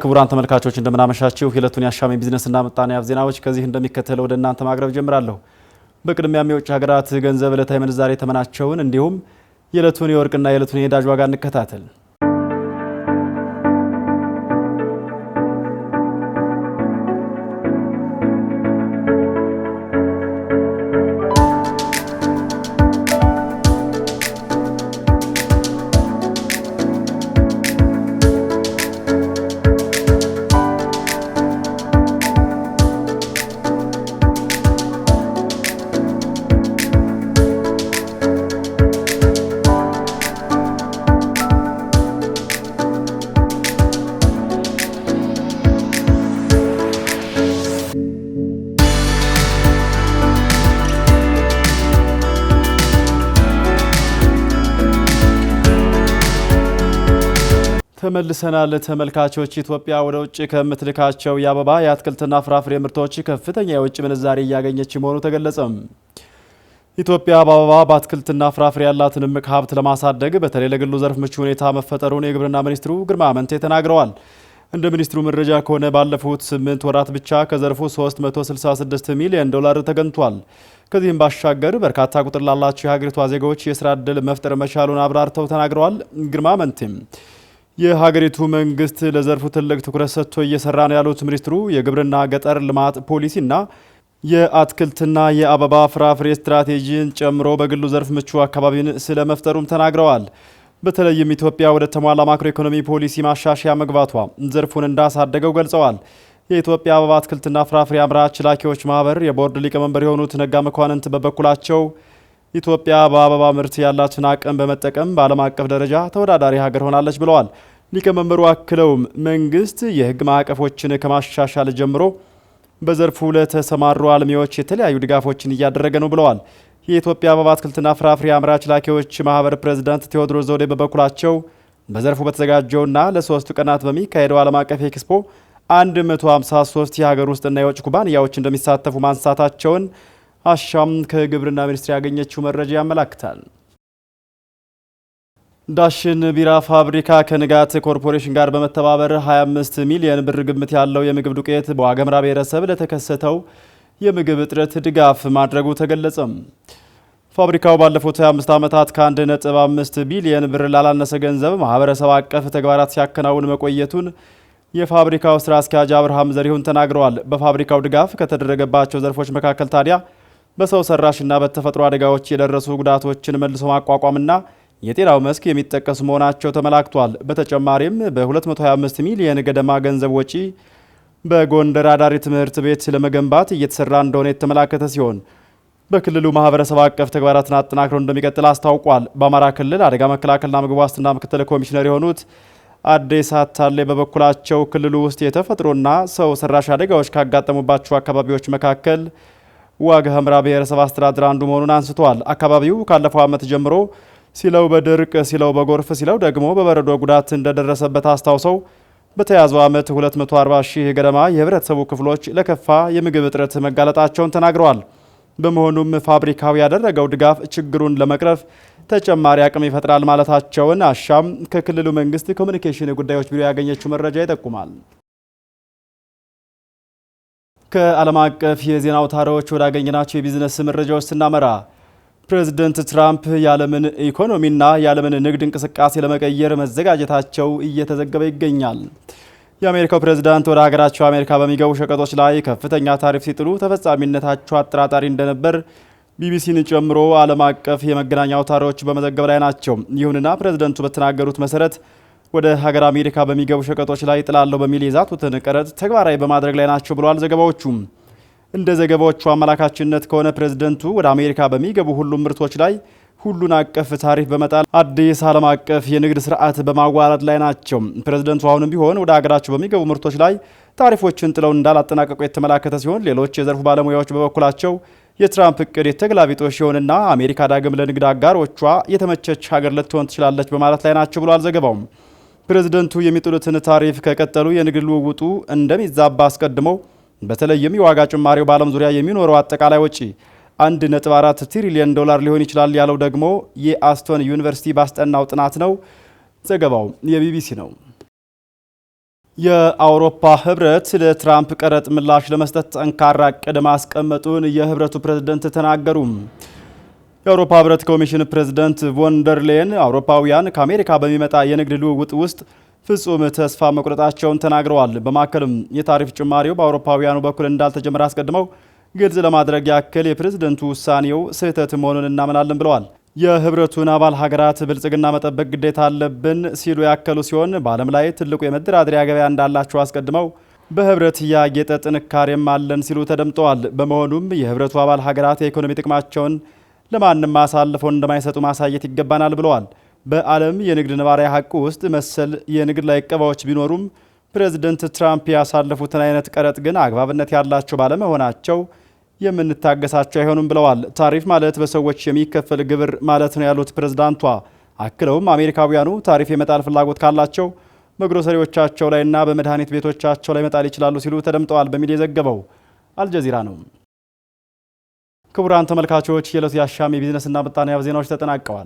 ክቡራን ተመልካቾች እንደምናመሻችሁ የዕለቱን የአሻም ቢዝነስና ምጣኔ ሀብት ዜናዎች ከዚህ እንደሚከተለው ወደ እናንተ ማቅረብ ጀምራለሁ። በቅድሚያም የውጭ ሀገራት ገንዘብ ዕለታዊ ምንዛሬ ተመናቸውን እንዲሁም የዕለቱን የወርቅና የዕለቱን የነዳጅ ዋጋ እንከታተል። ተመልሰናል ተመልካቾች። ኢትዮጵያ ወደ ውጭ ከምትልካቸው የአበባ የአትክልትና ፍራፍሬ ምርቶች ከፍተኛ የውጭ ምንዛሬ እያገኘች መሆኑ ተገለጸ። ኢትዮጵያ በአበባ በአትክልትና ፍራፍሬ ያላትን እምቅ ሀብት ለማሳደግ በተለይ ለግሉ ዘርፍ ምቹ ሁኔታ መፈጠሩን የግብርና ሚኒስትሩ ግርማ አመንቴ ተናግረዋል። እንደ ሚኒስትሩ መረጃ ከሆነ ባለፉት 8 ወራት ብቻ ከዘርፉ $366 ሚሊዮን ተገኝቷል። ከዚህም ባሻገር በርካታ ቁጥር ላላቸው የሀገሪቷ ዜጎች የስራ ዕድል መፍጠር መቻሉን አብራርተው ተናግረዋል። ግርማ አመንቴም የሀገሪቱ መንግስት ለዘርፉ ትልቅ ትኩረት ሰጥቶ እየሰራ ነው ያሉት ሚኒስትሩ የግብርና ገጠር ልማት ፖሊሲና የአትክልትና የአበባ ፍራፍሬ ስትራቴጂን ጨምሮ በግሉ ዘርፍ ምቹ አካባቢን ስለመፍጠሩም ተናግረዋል። በተለይም ኢትዮጵያ ወደ ተሟላ ማክሮ ኢኮኖሚ ፖሊሲ ማሻሻያ መግባቷ ዘርፉን እንዳሳደገው ገልጸዋል። የኢትዮጵያ አበባ አትክልትና ፍራፍሬ አምራች ላኪዎች ማህበር የቦርድ ሊቀመንበር የሆኑት ነጋ መኳንንት በበኩላቸው ኢትዮጵያ በአበባ ምርት ያላትን አቅም በመጠቀም በዓለም አቀፍ ደረጃ ተወዳዳሪ ሀገር ሆናለች ብለዋል። ሊቀመንበሩ አክለውም መንግስት የህግ ማዕቀፎችን ከማሻሻል ጀምሮ በዘርፉ ለተሰማሩ አልሚዎች የተለያዩ ድጋፎችን እያደረገ ነው ብለዋል። የኢትዮጵያ አበባ አትክልትና ፍራፍሬ አምራች ላኪዎች ማህበር ፕሬዝዳንት ቴዎድሮስ ዘውዴ በበኩላቸው በዘርፉ በተዘጋጀውና ለ3 ቀናት በሚካሄደው ዓለም አቀፍ ኤክስፖ 153 የሀገር ውስጥና የውጭ ኩባንያዎች እንደሚሳተፉ ማንሳታቸውን አሻም ከግብርና ሚኒስቴር ያገኘችው መረጃ ያመላክታል። ዳሽን ቢራ ፋብሪካ ከንጋት ኮርፖሬሽን ጋር በመተባበር 25 ሚሊዮን ብር ግምት ያለው የምግብ ዱቄት በዋግኽምራ ብሔረሰብ ለተከሰተው የምግብ እጥረት ድጋፍ ማድረጉ ተገለጸ። ፋብሪካው ባለፉት 25 ዓመታት ከ1.5 ቢሊዮን ብር ላላነሰ ገንዘብ ማህበረሰብ አቀፍ ተግባራት ሲያከናውን መቆየቱን የፋብሪካው ስራ አስኪያጅ አብርሃም ዘሪሁን ተናግረዋል። በፋብሪካው ድጋፍ ከተደረገባቸው ዘርፎች መካከል ታዲያ በሰው ሰራሽና በተፈጥሮ አደጋዎች የደረሱ ጉዳቶችን መልሶ ማቋቋምና የጤናው መስክ የሚጠቀሱ መሆናቸው ተመላክቷል። በተጨማሪም በ225 ሚሊዮን ገደማ ገንዘብ ወጪ በጎንደር አዳሪ ትምህርት ቤት ለመገንባት እየተሰራ እንደሆነ የተመላከተ ሲሆን በክልሉ ማህበረሰብ አቀፍ ተግባራትን አጠናክረው እንደሚቀጥል አስታውቋል። በአማራ ክልል አደጋ መከላከልና ምግብ ዋስትና ምክትል ኮሚሽነር የሆኑት አዲስ አታሌ በበኩላቸው ክልሉ ውስጥ የተፈጥሮና ሰው ሰራሽ አደጋዎች ካጋጠሙባቸው አካባቢዎች መካከል ዋግኽምራ ብሔረሰብ አስተዳደር አንዱ መሆኑን አንስተዋል። አካባቢው ካለፈው ዓመት ጀምሮ ሲለው በድርቅ ሲለው በጎርፍ ሲለው ደግሞ በበረዶ ጉዳት እንደደረሰበት አስታውሰው በተያዘው ዓመት 240 ሺህ ገደማ የህብረተሰቡ ክፍሎች ለከፋ የምግብ እጥረት መጋለጣቸውን ተናግረዋል። በመሆኑም ፋብሪካው ያደረገው ድጋፍ ችግሩን ለመቅረፍ ተጨማሪ አቅም ይፈጥራል ማለታቸውን አሻም ከክልሉ መንግስት ኮሚኒኬሽን ጉዳዮች ቢሮ ያገኘችው መረጃ ይጠቁማል። ከዓለም አቀፍ የዜና አውታሮች ወዳገኘናቸው የቢዝነስ መረጃዎች ስናመራ ፕሬዝዳንት ትራምፕ የዓለምን ኢኮኖሚና የዓለምን ንግድ እንቅስቃሴ ለመቀየር መዘጋጀታቸው እየተዘገበ ይገኛል። የአሜሪካው ፕሬዝዳንት ወደ ሀገራቸው አሜሪካ በሚገቡ ሸቀጦች ላይ ከፍተኛ ታሪፍ ሲጥሉ ተፈጻሚነታቸው አጠራጣሪ እንደነበር ቢቢሲን ጨምሮ ዓለም አቀፍ የመገናኛ አውታሮች በመዘገብ ላይ ናቸው። ይሁንና ፕሬዝዳንቱ በተናገሩት መሰረት ወደ ሀገር አሜሪካ በሚገቡ ሸቀጦች ላይ ጥላለው በሚል የዛቱትን ቀረጥ ተግባራዊ በማድረግ ላይ ናቸው ብለዋል ዘገባዎቹም። እንደ ዘገባዎቹ አመላካችነት ከሆነ ፕሬዝዳንቱ ወደ አሜሪካ በሚገቡ ሁሉም ምርቶች ላይ ሁሉን አቀፍ ታሪፍ በመጣል አዲስ ዓለም አቀፍ የንግድ ስርዓት በማዋረድ ላይ ናቸው። ፕሬዝዳንቱ አሁንም ቢሆን ወደ ሀገራቸው በሚገቡ ምርቶች ላይ ታሪፎችን ጥለው እንዳላጠናቀቁ የተመላከተ ሲሆን ሌሎች የዘርፉ ባለሙያዎች በበኩላቸው የትራምፕ እቅድ የተገላቢጦሽ ሲሆንና አሜሪካ ዳግም ለንግድ አጋሮቿ የተመቸች ሀገር ልትሆን ትችላለች በማለት ላይ ናቸው ብሏል ዘገባው። ፕሬዝዳንቱ የሚጥሉትን ታሪፍ ከቀጠሉ የንግድ ልውውጡ እንደሚዛባ አስቀድመው በተለይም የዋጋ ጭማሪው በዓለም ዙሪያ የሚኖረው አጠቃላይ ወጪ $1.4 ትሪሊዮን ሊሆን ይችላል ያለው ደግሞ የአስቶን ዩኒቨርሲቲ ባስጠናው ጥናት ነው። ዘገባው የቢቢሲ ነው። የአውሮፓ ህብረት ለትራምፕ ቀረጥ ምላሽ ለመስጠት ጠንካራ ዕቅድ ማስቀመጡን የህብረቱ ፕሬዝዳንት ተናገሩ። የአውሮፓ ህብረት ኮሚሽን ፕሬዝዳንት ቮንደርሌን አውሮፓውያን ከአሜሪካ በሚመጣ የንግድ ልውውጥ ውስጥ ፍጹም ተስፋ መቁረጣቸውን ተናግረዋል። በማከልም የታሪፍ ጭማሪው በአውሮፓውያኑ በኩል እንዳልተጀመረ አስቀድመው ግልጽ ለማድረግ ያክል የፕሬዝዳንቱ ውሳኔው ስህተት መሆኑን እናምናለን ብለዋል። የህብረቱን አባል ሀገራት ብልጽግና መጠበቅ ግዴታ አለብን ሲሉ ያከሉ ሲሆን በዓለም ላይ ትልቁ የመደራደሪያ ገበያ እንዳላቸው አስቀድመው በህብረት ያጌጠ ጥንካሬም አለን ሲሉ ተደምጠዋል። በመሆኑም የህብረቱ አባል ሀገራት የኢኮኖሚ ጥቅማቸውን ለማንም አሳልፈው እንደማይሰጡ ማሳየት ይገባናል ብለዋል። በዓለም የንግድ ነባራዊ ሀቅ ውስጥ መሰል የንግድ ላይ ዕቀባዎች ቢኖሩም ፕሬዝዳንት ትራምፕ ያሳለፉትን አይነት ቀረጥ ግን አግባብነት ያላቸው ባለመሆናቸው የምንታገሳቸው አይሆኑም ብለዋል። ታሪፍ ማለት በሰዎች የሚከፈል ግብር ማለት ነው ያሉት ፕሬዝዳንቷ አክለውም አሜሪካውያኑ ታሪፍ የመጣል ፍላጎት ካላቸው በግሮሰሪዎቻቸው ላይና በመድኃኒት ቤቶቻቸው ላይ መጣል ይችላሉ ሲሉ ተደምጠዋል በሚል የዘገበው አልጀዚራ ነው። ክቡራን ተመልካቾች የዕለቱ የአሻም የቢዝነስና ምጣኔ ሀብት ዜናዎች ተጠናቀዋል።